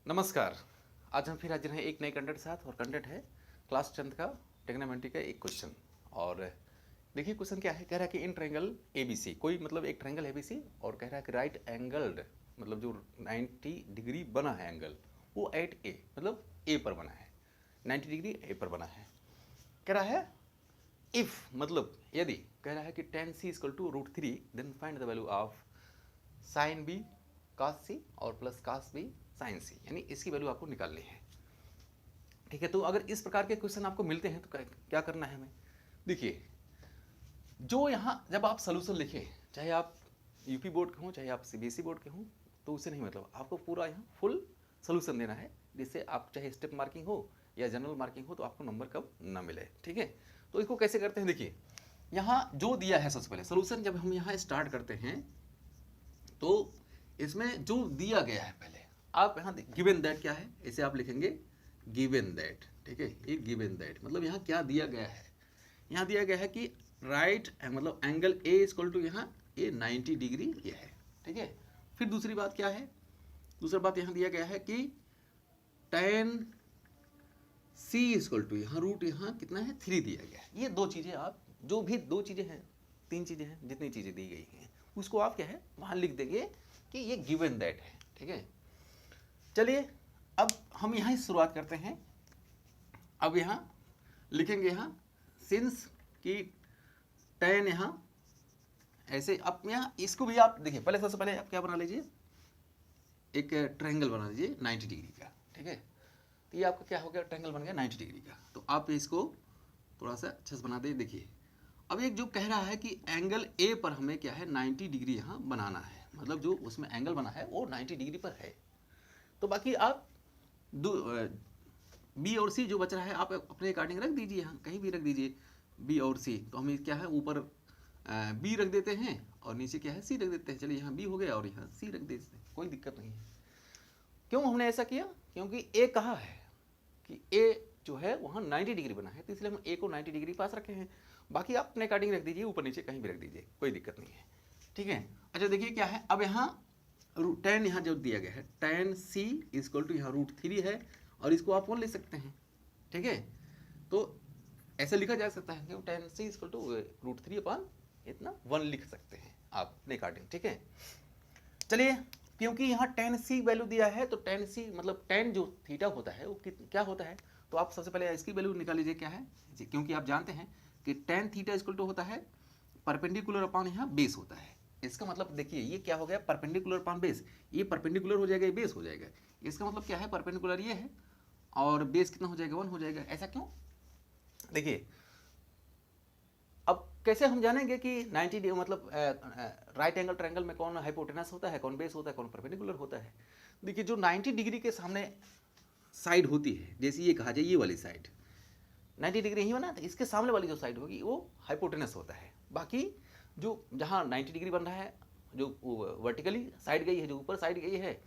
नमस्कार। आज हम फिर हाजिर हैं एक नए कंटेंट के साथ और कंटेंट है क्लास 10th का ट्रिग्नोमेट्री का एक क्वेश्चन। और देखिए क्वेश्चन क्या है, कह रहा है कि इन ट्रायंगल एबीसी, कोई मतलब एक ट्रायंगल एबीसी और कह रहा है कि राइट एंगल्ड मतलब जो 90 डिग्री बना है एंगल वो एट ए मतलब ए पर बना है, 90 डिग्री ए पर बना है। कह रहा है इफ मतलब यदि, कह रहा है कि tan c equal to √3 then find the value of sine B cos c और plus cos b sine C, यानी इसकी वैल्यू आपको निकालनी है। ठीक है, तो अगर इस प्रकार के क्वेश्चन आपको मिलते हैं तो क्या करना है हमें, देखिए जो यहाँ जब आप सोल्यूशन लिखें, चाहे आप यूपी बोर्ड के हों चाहे आप सीबीएसई बोर्ड के हों, तो उससे नहीं मतलब, आपको पूरा यहाँ फुल सोल्यूशन देना है, जिससे आप चाहे स्टेप मार्किंग हो या जनरल मार्किंग हो तो आपको नंबर कब ना मिले। ठीक है, तो इसको कैसे करते हैं, देखिए यहाँ जो दिया है सबसे पहले सोल्यूशन जब हम यहाँ स्टार्ट करते हैं तो इसमें जो दिया गया है पहले आप यहाँ गिवन दैट क्या है, इसे आप लिखेंगे गिवन दैट। ठीक है, ये गिवन दैट मतलब यहाँ क्या दिया गया है, यहाँ दिया गया है कि राइट मतलब एंगल ए इक्वल टू यहाँ ए 90 डिग्री ये है। ठीक है, फिर दूसरी बात क्या है, दूसरा बात यहाँ दिया गया है कि tan c इक्वल टू यहाँ रूट यहाँ कितना है 3 दिया गया है। ये दो चीज़ें आप जो भी दो चीज़ें हैं, तीन चीज़ें हैं, जितनी चीज़ें दी गई हैं उसको आप क्या है वहाँ लिख देंगे कि ये गिवन दैट है। ठीक है, चलिए अब हम यहाँ से शुरुआत करते हैं। अब यहाँ लिखेंगे यहाँ सिंस कि tan यहाँ ऐसे, अब यहाँ इसको भी आप देखिए पहले सबसे पहले आप क्या बना लीजिए, एक ट्रायंगल बना लीजिए 90 डिग्री का। ठीक है, तो ये आपका क्या हो गया, ट्रायंगल बन गया 90 डिग्री का। तो आप इसको थोड़ा सा अच्छे से बना दें। देखिए अब एक जो कह रहा है कि एंगल ए पर हमें क्या है 90 डिग्री यहाँ बनाना है, मतलब जो उसमें एंगल बना है वो 90 डिग्री पर है। तो बाकी आप बी और सी जो बच रहा है आप अपने अकॉर्डिंग रख दीजिए, यहाँ कहीं भी रख दीजिए बी और सी। तो हम क्या है ऊपर बी रख देते हैं और नीचे क्या है सी रख देते हैं। चलिए यहाँ बी हो गया और यहाँ सी रख देते हैं, कोई दिक्कत नहीं है। क्यों हमने ऐसा किया, क्योंकि ए कहा है कि ए जो है वहाँ 90 डिग्री बना है, तो इसलिए हम ए को 90 डिग्री पास रखे हैं। बाकी आप अपने अकॉर्डिंग रख दीजिए, ऊपर नीचे कहीं भी रख दीजिए, कोई दिक्कत नहीं है। ठीक है, अच्छा देखिए क्या है, अब यहाँ tan यहाँ जो दिया गया है tan c इक्वल टू यहाँ √3 है और इसको आप 1 लिख सकते हैं। ठीक है, तो ऐसे लिखा जा सकता है कि tan c इक्वल टू √3 अपन इतना 1 लिख सकते हैं आप अपने अकॉर्डिंग। ठीक है, चलिए क्योंकि यहाँ tan c वैल्यू दिया है तो tan c मतलब tan जो थीटा होता है वो क्या होता है, तो आप सबसे पहले इसकी वैल्यू निकाल लीजिए क्या है जी, क्योंकि आप जानते हैं कि tan थीटा इक्वल टू होता है परपेंडिकुलर अपॉन यहाँ बेस होता है। इसका मतलब देखिए ये क्या हो गया, परपेंडिकुलर अपॉन बेस, ये परपेंडिकुलर हो जाएगा, ये बेस हो जाएगा। इसका मतलब क्या है, परपेंडिकुलर ये है और बेस कितना हो जाएगा 1 हो जाएगा। ऐसा क्यों, देखिए अब कैसे हम जानेंगे कि 90 डिग्री मतलब राइट एंगल ट्रायंगल में कौन हाइपोटेनस होता है, कौन बेस होता है, कौन परपेंडिकुलर होता है। देखिए जो 90 डिग्री के सामने साइड होती है, जैसे ये कहा जाए ये वाली साइड 90 डिग्री ही बना, तो इसके सामने वाली जो साइड होगी वो हाइपोटेनस होता है। बाकी जो जहाँ 90 डिग्री बन रहा है, जो वर्टिकली साइड गई है, जो ऊपर साइड गई है,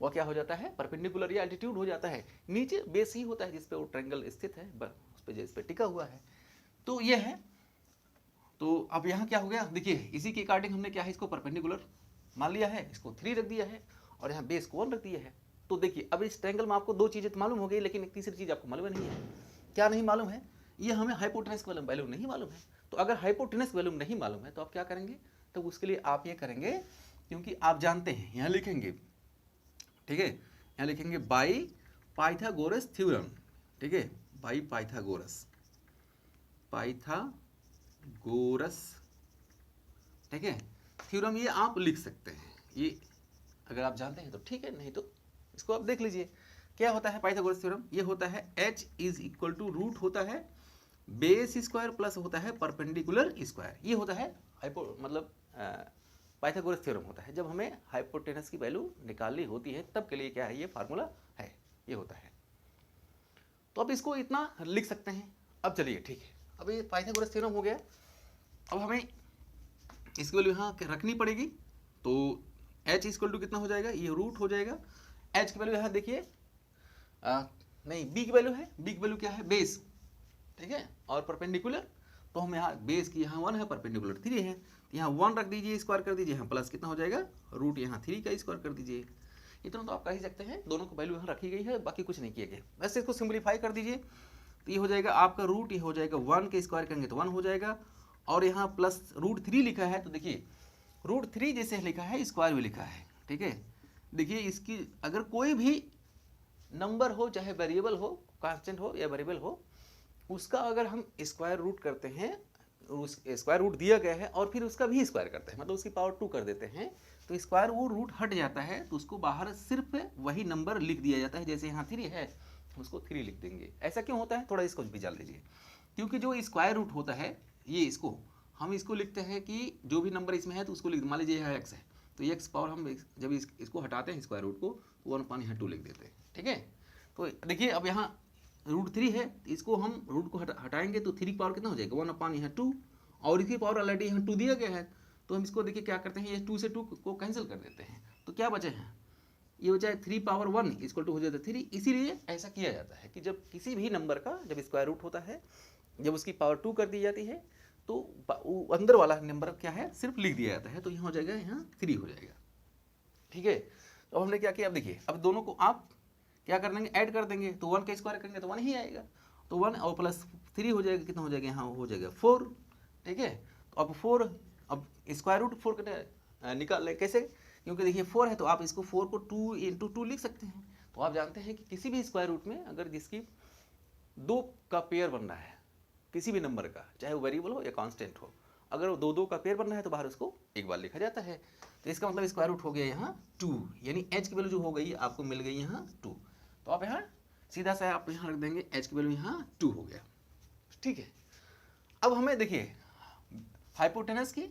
वह क्या हो जाता है परपेंडिकुलर या एल्टीट्यूड हो जाता है। नीचे बेस ही होता है जिस पे वो ट्रायंगल स्थित है, उस पे जिस पे टिका हुआ है। तो ये है, तो अब यहाँ क्या हो गया, देखिए इसी के अकॉर्डिंग हमने क्या है इसको परपेंडिकुलर मान लिया है, इसको 3 रख दिया है और यहाँ बेस को 1 रख दिया है। तो देखिए अब इस ट्रायंगल में आपको दो चीज़ें तो मालूम हो गई, लेकिन एक तीसरी चीज़ आपको मालूम नहीं है। क्या नहीं मालूम है, ये हमें हाइपोटेनस की वैल्यू नहीं मालूम है। तो अगर हाइपोटेनस वैल्यू नहीं मालूम है तो आप क्या करेंगे, तो उसके लिए आप ये करेंगे, क्योंकि आप जानते हैं यहाँ लिखेंगे, ठीक है यहाँ लिखेंगे बाई पाइथागोरस थ्योरम। ठीक है, बाई पाइथागोरस, ठीक है थ्योरम, ये आप लिख सकते हैं। ये अगर आप जानते हैं तो ठीक है, नहीं तो इसको आप देख लीजिए। क्या होता है पाइथागोरस थ्योरम, ये होता है h is equal to root होता है बेस स्क्वायर प्लस होता है परपेंडिकुलर स्क्वायर। ये होता है मतलब पाइथागोरस थ्योरम होता है जब हमें हाइपोटेनस की वैल्यू निकालनी होती है, तब के लिए क्या है ये फार्मूला है, ये होता है। तो अब इसको इतना लिख सकते हैं। अब चलिए ठीक है, अब ये पाइथागोरस थ्योरम हो गया। अब हमें इसकी वैल्यू यहाँ रखनी पड़ेगी, तो h इक्वल टू कितना हो जाएगा, ये रूट हो जाएगा। h की वैल्यू यहाँ देखिए नहीं b की वैल्यू है, b की वैल्यू क्या है बेस, ठीक है, और परपेंडिकुलर, तो हम यहाँ बेस की यहाँ 1 है, परपेंडिकुलर 3 है, तो यहाँ 1 रख दीजिए, स्क्वायर कर दीजिए, यहाँ प्लस कितना हो जाएगा रूट यहाँ 3 का स्क्वायर कर दीजिए। इतना तो आप कर ही सकते हैं, दोनों को वैल्यू यहाँ रखी गई है, बाकी कुछ नहीं किया गया। वैसे इसको सिंप्लीफाई कर दीजिए तो ये हो जाएगा आपका रूट, ये हो जाएगा 1 के स्क्वायर करेंगे तो 1 हो जाएगा, और यहाँ प्लस √3 लिखा है तो देखिए √3 जैसे लिखा है स्क्वायर भी लिखा है, ठीक है। देखिए इसकी अगर कोई भी नंबर हो, चाहे वेरिएबल हो, कांस्टेंट हो या वेरिएबल हो, उसका अगर हम स्क्वायर रूट करते हैं, उस स्क्वायर रूट दिया गया है और फिर उसका भी स्क्वायर करते हैं, मतलब उसकी पावर 2 कर देते हैं, तो स्क्वायर वो रूट हट जाता है, तो उसको बाहर सिर्फ वही नंबर लिख दिया जाता है। जैसे यहाँ 3 है, उसको 3 लिख देंगे। ऐसा क्यों होता है, थोड़ा इसको भी जान लीजिए। क्योंकि जो स्क्वायर रूट होता है, ये इसको हम इसको लिखते हैं कि जो भी नंबर इसमें है तो उसको लिख, मान लीजिए यहाँ x है तो x पावर हम जब इसको हटाते हैं स्क्वायर रूट को, 1/2 लिख देते हैं, ठीक है। तो देखिए अब यहाँ √3 है, इसको हम रूट को हटाएंगे तो 3 की पावर कितना हो जाएगा, 1/2, और इसकी पावर ऑलरेडी यहाँ 2 दिया गया है, तो हम इसको देखिए क्या करते हैं, ये 2 से 2 को कैंसिल कर देते हैं, तो क्या बचे हैं, ये हो जाए 3/1 इक्वल टू हो जाता है 3। इसीलिए ऐसा किया जाता है कि जब किसी भी नंबर का जब स्क्वायर रूट होता है, जब उसकी पावर 2 कर दी जाती है, तो अंदर वाला नंबर क्या है सिर्फ लिख दिया जाता है, तो यहाँ हो जाएगा, यहाँ 3 हो जाएगा, ठीक है। तो हमने क्या किया, अब देखिए अब दोनों को आप क्या कर देंगे, ऐड कर देंगे, तो 1 का स्क्वायर करेंगे तो 1 ही आएगा, तो 1 और प्लस 3 हो जाएगा, कितना हो जाएगा, यहाँ हो जाएगा 4, ठीक है। तो अब 4, अब स्क्वायर रूट 4 निकाल लें, कैसे, क्योंकि देखिए 4 है तो आप इसको 4 को 2 × 2 लिख सकते हैं। तो आप जानते हैं कि किसी भी स्क्वायर रूट में अगर जिसकी 2 का पेयर बन रहा है किसी भी नंबर का, चाहे वो वेरिएबल हो या कांस्टेंट हो, अगर वो 2 का पेयर बनना है तो बाहर उसको एक बार लिखा जाता है। तो इसका मतलब स्क्वायर रूट हो गया यहाँ 2, यानी h की वैल्यू जो हो गई आपको मिल गई यहाँ 2। तो आप यहाँ सीधा सा आप यहाँ रख देंगे, h की वैल्यू यहाँ 2 हो गया, ठीक है। अब हमें देखिए हाइपोटेनस की,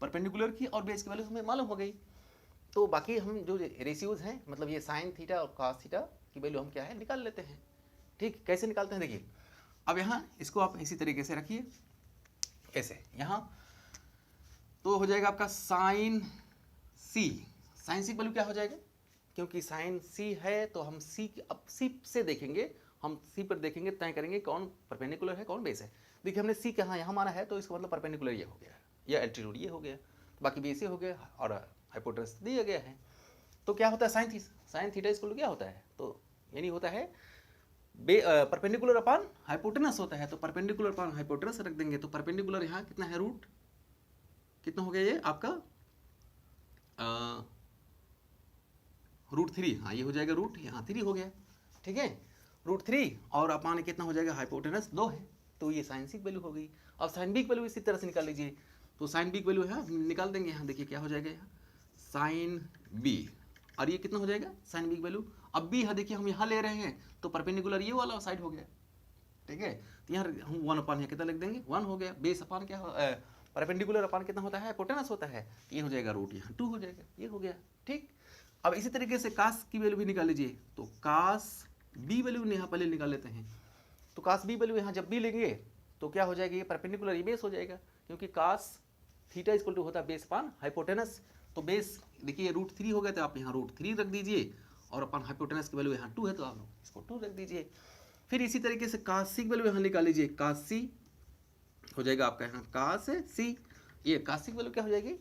परपेंडिकुलर की और बेस की वैल्यू हमें मालूम हो गई, तो बाकी हम जो रेशियोज हैं, मतलब ये साइन थीटा और कॉस थीटा की वैल्यू हम क्या है निकाल लेते हैं, ठीक। कैसे निकालते हैं, देखिए अब यहाँ इसको आप इसी तरीके से रखिए, ऐसे यहाँ तो हो जाएगा आपका साइन सी की वैल्यू क्या हो जाएगा, क्योंकि साइन सी है तो हम अब सी से देखेंगे, हम सी पर देखेंगे, तय करेंगे कौन परपेंडिकुलर है कौन बेस है। देखिए हमने सी कहाँ यहाँ माना है, तो इसका मतलब परपेंडिकुलर ये हो गया या एल्टीट्यूड ये हो गया, बाकी बेस ये हो गया और हाइपोटेनस दिया गया है। तो क्या होता है साइन थीटा इसको क्या होता है, तो यानी होता है परपेंडिकुलर अपॉन हाइपोटेनस होता है, तो परपेंडिकुलर अपॉन हाइपोटेनस रख देंगे। तो परपेंडिकुलर यहाँ कितना है, रूट कितना हो गया ये आपका √3, हाँ ये हो जाएगा रूट, यहाँ 3 हो गया, ठीक है, √3 और अपॉन कितना हो जाएगा, हाइपोटेनस 2 है, तो ये साइन सी की वैल्यू हो गई। अब साइन बी की वैल्यू इसी तरह से निकाल लीजिए, तो साइन बी की वैल्यू है निकाल देंगे, यहाँ देखिए क्या हो जाएगा, यहाँ साइन बी, और ये कितना हो जाएगा साइन बी की वैल्यू। अब बी है देखिए हम यहाँ ले रहे हैं तो परपेंडिकुलर ये वाला साइड हो गया, ठीक है। तो यहाँ हम 1 अपॉन कितना लिख देंगे, 1 हो गया। बेस अपॉन क्या परपेंडिकुलर अपॉन कितना होता है, हाइपोटेनस होता है, ये हो जाएगा रूट, यहाँ 2 हो जाएगा, ये हो गया, ठीक। अब इसी तरीके से कास की वैल्यू भी निकाल लीजिए, तो कास बी वैल्यू यहाँ पहले निकाल लेते हैं। तो कास बी वैल्यू यहाँ जब भी लेंगे तो क्या हो जाएगा, ये परपेंडिकुलर ये बेस हो जाएगा, क्योंकि कास थीटा इक्वल टू होता है बेस अपॉन हाइपोटेनस। तो बेस देखिए √3 हो गया, तो आप यहाँ √3 रख दीजिए, और अपन हाइपोटेनस की वैल्यू यहाँ 2 है तो आप इसको 2 रख दीजिए। फिर इसी तरीके से कास सी की वैल्यू यहाँ निकाल लीजिए, कास सी हो जाएगा आपका यहाँ कास सी, ये कास सी की वैल्यू क्या हो जाएगी,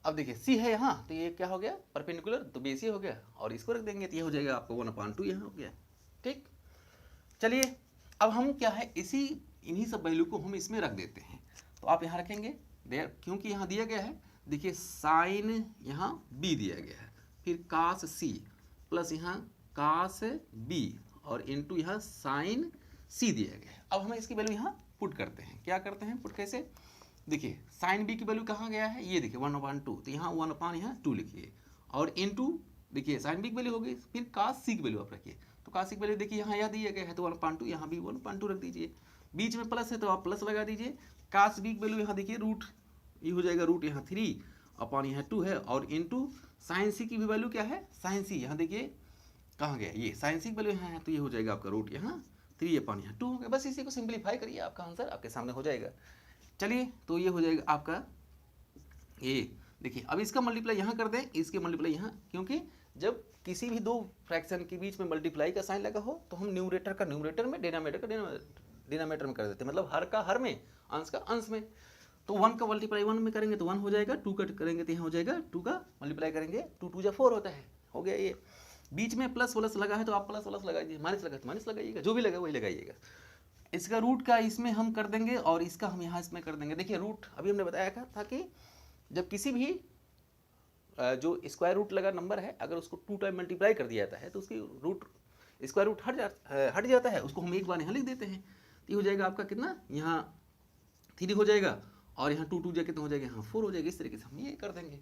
अब देखिए सी है यहाँ तो ये क्या हो गया परपेंडिकुलर, तो बेस ही हो गया, और इसको रख देंगे तो ये हो जाएगा आपको 1/2 यहाँ हो गया, ठीक। चलिए अब हम क्या है इन्हीं सब वैल्यू को हम इसमें रख देते हैं। तो आप यहाँ रखेंगे क्योंकि यहाँ दिया गया है, देखिए साइन यहाँ बी दिया गया है, फिर कास सी प्लस यहाँ कास बी और इनटू यहाँ साइन सी दिया गया है। अब हम इसकी वैल्यू यहाँ पुट करते हैं, क्या करते हैं पुट कैसे, देखिए साइन बी की वैल्यू कहाँ गया है, ये देखिए 1/2, तो यहाँ 1/2 लिखिए, और इनटू देखिए साइन बी की वैल्यू होगी, फिर कास सी की वैल्यू आप रखिए, तो कास सी की वैल्यू देखिए यहाँ दिया गया है तो 1/2, यहाँ भी 1/2 रख दीजिए, बीच में प्लस है तो आप प्लस लगा दीजिए। कास बी की वैल्यू यहाँ देखिए रूट, ये हो जाएगा रूट यहाँ 3 अपॉन यहाँ 2 है, और इनटू साइन सी की भी वैल्यू क्या है, साइन सी यहाँ देखिए कहाँ गया, ये साइन सी की वैल्यू यहाँ है, तो ये हो जाएगा आपका रूट यहाँ 3 अपॉन यहाँ 2 हो गया। बस इसी को सिंप्लीफाई करिए, आपका आंसर आपके सामने हो जाएगा। चलिए तो ये हो जाएगा आपका, ये देखिए अब इसका मल्टीप्लाई यहाँ कर दें, इसके मल्टीप्लाई यहाँ, क्योंकि जब किसी भी दो फ्रैक्शन के बीच में मल्टीप्लाई का साइन लगा हो तो हम न्यूमरेटर का न्यूमरेटर में, डिनोमिनेटर का डिनोमिनेटर में कर देते हैं, मतलब हर का हर में, अंश का अंश में। तो 1 का मल्टीप्लाई 1 में करेंगे तो 1 हो जाएगा, 2 का करेंगे तो यहाँ हो जाएगा 2 का मल्टीप्लाई करेंगे 2 × 2 = 4 होता है, हो गया ये। बीच में प्लस प्लस लगा है तो आप प्लस प्लस लगाइए, माइनस लगा तो माइनस लगाइएगा, जो भी लगा वही लगाइएगा। इसका रूट का इसमें हम कर देंगे और इसका हम यहाँ इसमें कर देंगे। देखिए रूट अभी हमने बताया था कि जब किसी भी जो स्क्वायर रूट लगा नंबर है, अगर उसको 2 टाइम मल्टीप्लाई कर दिया जाता है तो उसकी रूट स्क्वायर रूट हट जाता है, उसको हम एक बार यहाँ लिख देते हैं। तो ये हो जाएगा आपका कितना, यहाँ 3 हो जाएगा और यहाँ 2 2 जा कितना हो जाएगा, यहाँ 4 हो जाएगा। इस तरीके से हम ये कर देंगे।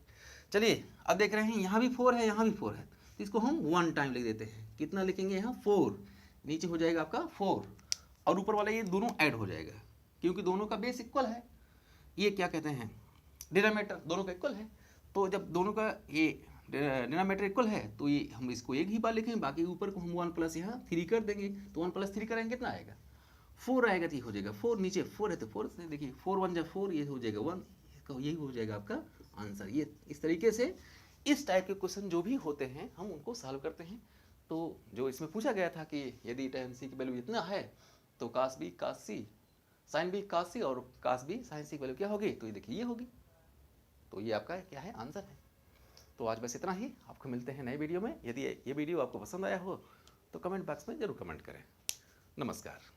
चलिए अब देख रहे हैं यहाँ भी 4 है, यहाँ भी 4 है, तो इसको हम 1 टाइम लिख देते हैं। कितना लिखेंगे यहाँ 4, नीचे हो जाएगा आपका 4 और ऊपर वाला ये दोनों ऐड हो जाएगा क्योंकि दोनों का बेस इक्वल है। ये क्या कहते हैं, डिनोमिनेटर दोनों का इक्वल है। तो जब दोनों का ये डिनोमिनेटर इक्वल है तो ये हम इसको एक ही बार लिखेंगे, बाकी ऊपर को हम 1 प्लस यहाँ 3 कर देंगे। तो 1 प्लस 3 करेंगे कितना आएगा, 4 आएगा। तो ये हो जाएगा 4, नीचे 4 है तो 4 से देखिए 4 1 जा 4, ये हो जाएगा 1, यही हो जाएगा आपका आंसर। ये इस तरीके से इस टाइप के क्वेश्चन जो भी होते हैं हम उनको सॉल्व करते हैं। तो जो इसमें पूछा गया था कि यदि tan c की वैल्यू इतना है तो cos b cos c, sin b cos c और cos b sin c की वैल्यू क्या होगी, तो ये देखिए ये होगी। तो ये आपका क्या है, आंसर है। तो आज बस इतना ही, आपको मिलते हैं नए वीडियो में। यदि ये वीडियो आपको पसंद आया हो तो कमेंट बॉक्स में ज़रूर कमेंट करें। नमस्कार।